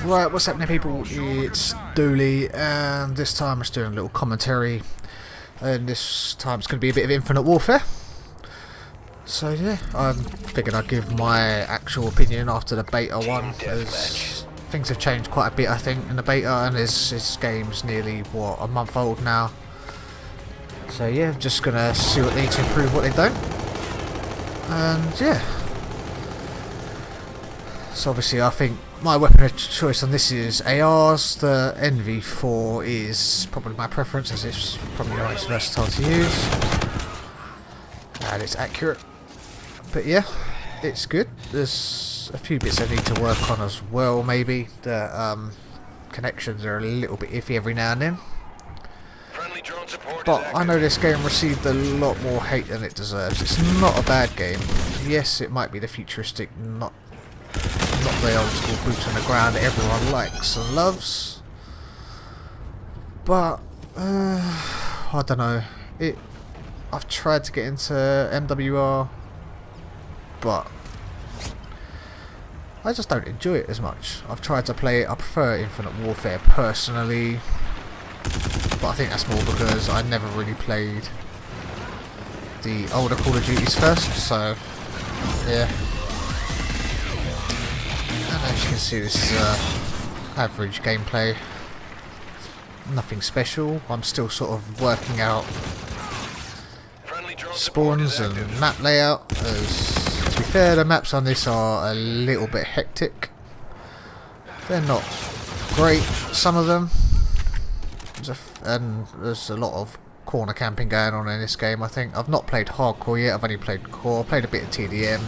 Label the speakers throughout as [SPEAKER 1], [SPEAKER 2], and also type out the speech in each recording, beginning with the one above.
[SPEAKER 1] Right, what's happening people? It's Dooley, and this time I'm just doing a little commentary, and this time it's going to be a bit of Infinite Warfare. So yeah, I figured I'd give my actual opinion after the beta one, as things have changed quite a bit I think in the beta, and this game's nearly, what, a month old now. So yeah, I'm just going to see what they need to improve, what they don't, and yeah. So obviously I think my weapon of choice on this is ARs. The NV4 is probably my preference, as it's probably the most versatile to use and it's accurate. But yeah, it's good. There's a few bits I need to work on as well. Maybe the connections are a little bit iffy every now and then, but I know this game received a lot more hate than it deserves. It's not a bad game. Yes, it might be the futuristic, not the old school boots on the ground that everyone likes and loves, but I don't know. I've tried to get into MWR, but I just don't enjoy it as much. I've tried to play it. I prefer Infinite Warfare personally, but I think that's more because I never really played the older Call of Duties first, so yeah. As you can see, this is average gameplay, nothing special. I'm still sort of working out spawns and map layout, as to be fair, the maps on this are a little bit hectic. They're not great, some of them, and there's a lot of corner camping going on in this game. I think I've not played hardcore yet, I've only played core, played a bit of TDM,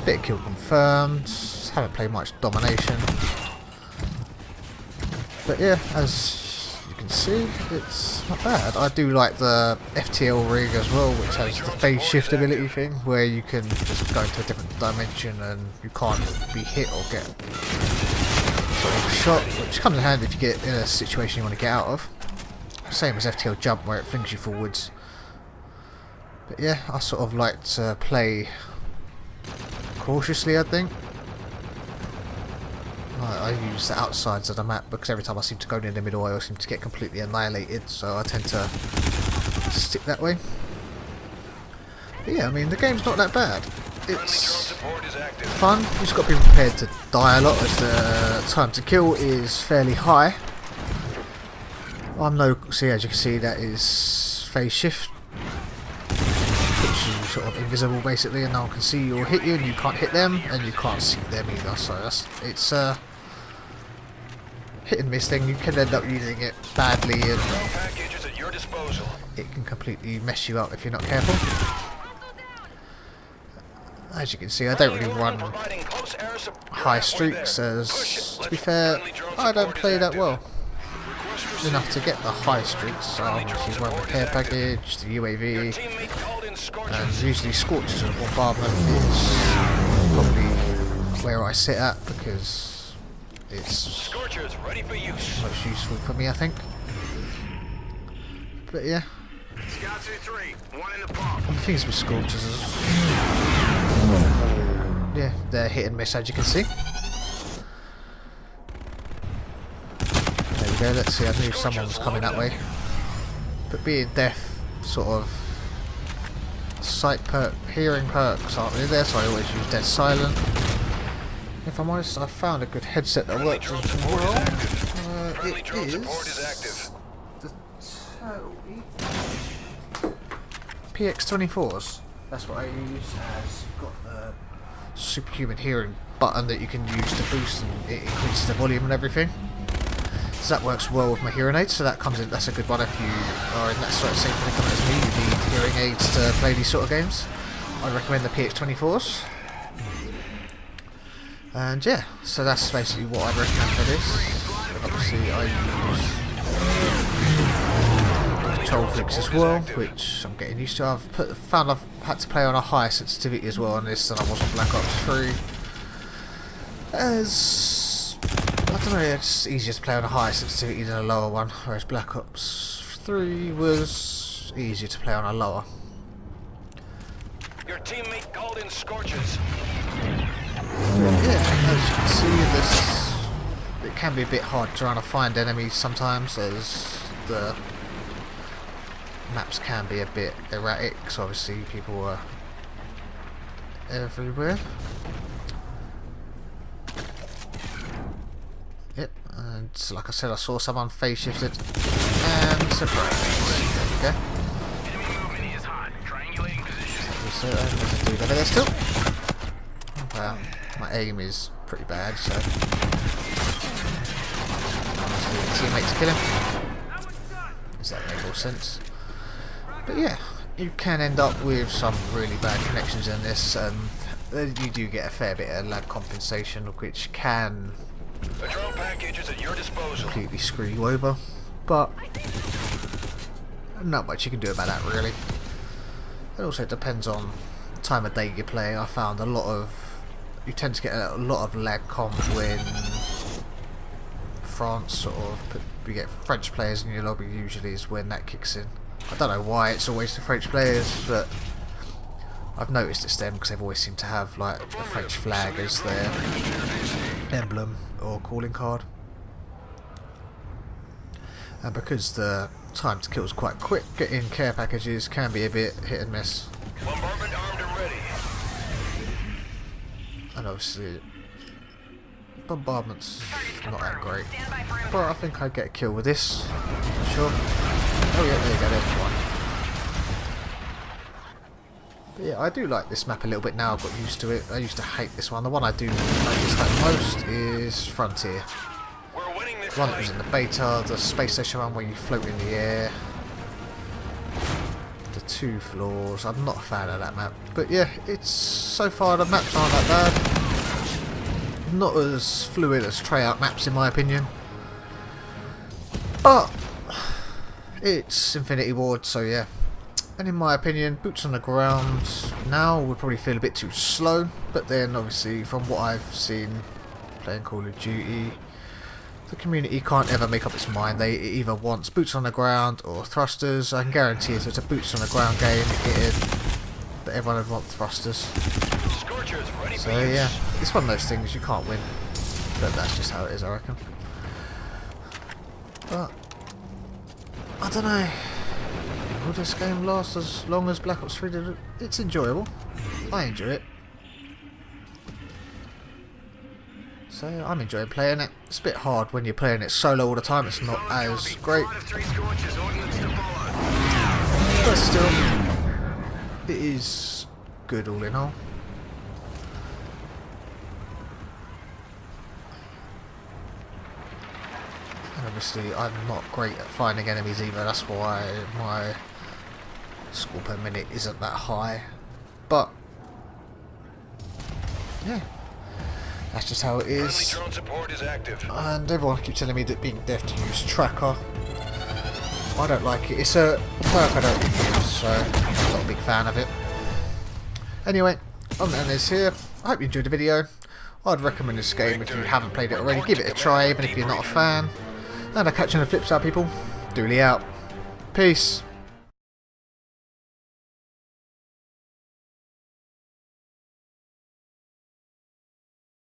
[SPEAKER 1] bit of kill confirmed. Haven't played much domination, but yeah, as you can see, it's not bad. I do like the FTL rig as well, which has the phase shift ability thing, where you can just go into a different dimension and you can't be hit or get sort of shot, which comes in handy if you get in a situation you want to get out of. Same as FTL jump, where it flings you forwards. But yeah, I sort of like to play cautiously, I think. I use the outsides of the map because every time I seem to go near the middle I always seem to get completely annihilated, so I tend to stick that way. But yeah, I mean, the game's not that bad. It's fun, you just got to be prepared to die a lot, as the time to kill is fairly high. See, as you can see, that is phase shift, puts you sort of invisible basically, and no one can see you or hit you, and you can't hit them, and you can't see them either, so it's hit and miss thing. You can end up using it badly and it can completely mess you up if you're not careful. As you can see, I don't really run high streaks, as to be fair, I don't play that well enough to get the high streaks, so I usually run the care package, the UAV, and usually Scorches and Bombardment is probably where I sit at, because it's most useful for me, I think. But yeah, the things with Scorches is, yeah, they're hit and miss, as you can see. There we go, let's see, I knew someone was coming that way. But being deaf, sort of sight perk, hearing perks aren't really there, so I always use dead silent. If I'm honest, I found a good headset that works as well. It is the PX24s. That's what I use. It's got the superhuman hearing button that you can use to boost, and it increases the volume and everything. So that works well with my hearing aids, so that comes in. That's a good one if you are in that sort of same predicament as me. You need hearing aids to play these sort of games. I recommend the PX24s. And yeah, so that's basically what I'd recommend for this. Obviously I use control flicks as well, which I'm getting used to. Found I've had to play on a higher sensitivity as well on this than I was on Black Ops 3. As I don't know, it's easier to play on a higher sensitivity than a lower one, whereas Black Ops 3 was easier to play on a lower.
[SPEAKER 2] Your teammate called in Scorches.
[SPEAKER 1] Yeah, as you can see, this it can be a bit hard trying to find enemies sometimes, as the maps can be a bit erratic, so obviously people are everywhere. Yep, and so like I said, I saw someone phase shifted and surprise. There we go. So there's a dude over there still. Well, my aim is pretty bad, so teammates kill him. Does that make more sense? But yeah, you can end up with some really bad connections in this, and you do get a fair bit of lag compensation, which can completely screw you over. But not much you can do about that, really. It also depends on the time of day you play. I found you tend to get a lot of lag comp when France you get French players in your lobby. Usually is when that kicks in. I don't know why it's always the French players, but I've noticed it's them because they've always seemed to have like the French flag as their emblem or calling card. And because the time to kill is quite quick, getting care packages can be a bit hit and miss.
[SPEAKER 2] Bombardment armed and ready.
[SPEAKER 1] And obviously bombardment's not that great, but I think I'd get a kill with this, sure. Oh yeah, there you go, there's one. But yeah, I do like this map a little bit now. I've got used to it. I used to hate this one. The one I do like most is Frontier. The one that was in the beta, the space station one where you float in the air. The 2 floors. I'm not a fan of that map. But yeah, it's so far the maps aren't that bad. Not as fluid as Treyarch maps in my opinion. But it's Infinity Ward, so yeah. And in my opinion, boots on the ground now would probably feel a bit too slow. But then obviously from what I've seen playing Call of Duty, the community can't ever make up its mind. They either wants boots on the ground or thrusters. I can guarantee if it's a boots on the ground game, that everyone would want thrusters. So yeah, it's one of those things you can't win. But that's just how it is, I reckon. But I don't know. Will this game last as long as Black Ops 3 did? It's enjoyable. I enjoy it. So I'm enjoying playing it. It's a bit hard when you're playing it solo all the time. It's not as great. But still, it is good all in all. And obviously I'm not great at finding enemies either. That's why my score per minute isn't that high. But yeah. That's just how it is. And everyone keeps telling me that being deaf to use tracker. I don't like it. It's a perk I don't use, so I'm not a big fan of it. Anyway, I'm going to end this here. I hope you enjoyed the video. I'd recommend this game if you haven't played it already. Give it a try, even if you're not a fan. And I'll catch you on the flip side, people. Dooley out. Peace.